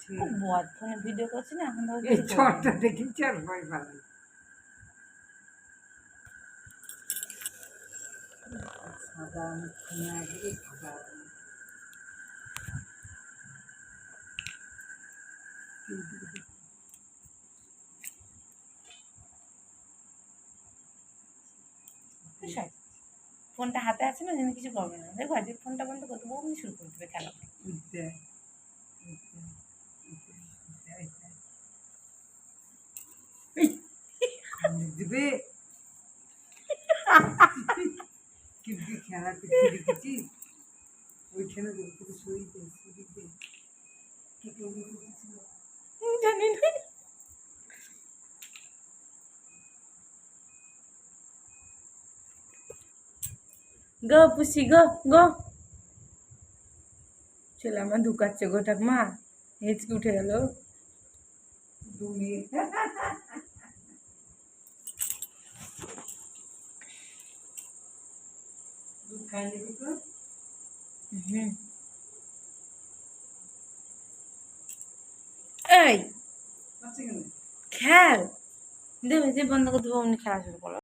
খুব বদ ফোনে ভিডিও করছি না এখন তো এই চটটা দেখি চার ভয় ভালো সাদা মুখখানে একবারে সাদা ফোনটা হাতে আছে না যেন কিছু করবে না দেখো আজকে ফোনটা বন্ধ করতে বমি শুরু করে দেবে খেলা দিবে কিন্তু খেলা দেখেছিস ওইখানে শরীরে জানি না গো পুষি গো গো চলে আমার ঢুকাচ্ছে গো ঠাকমা হেঁচকে উঠে গেল দুধ খাই নিবি তো এই খেল দেবে যে বন্ধ করতে পারবো খেলা শুরু করো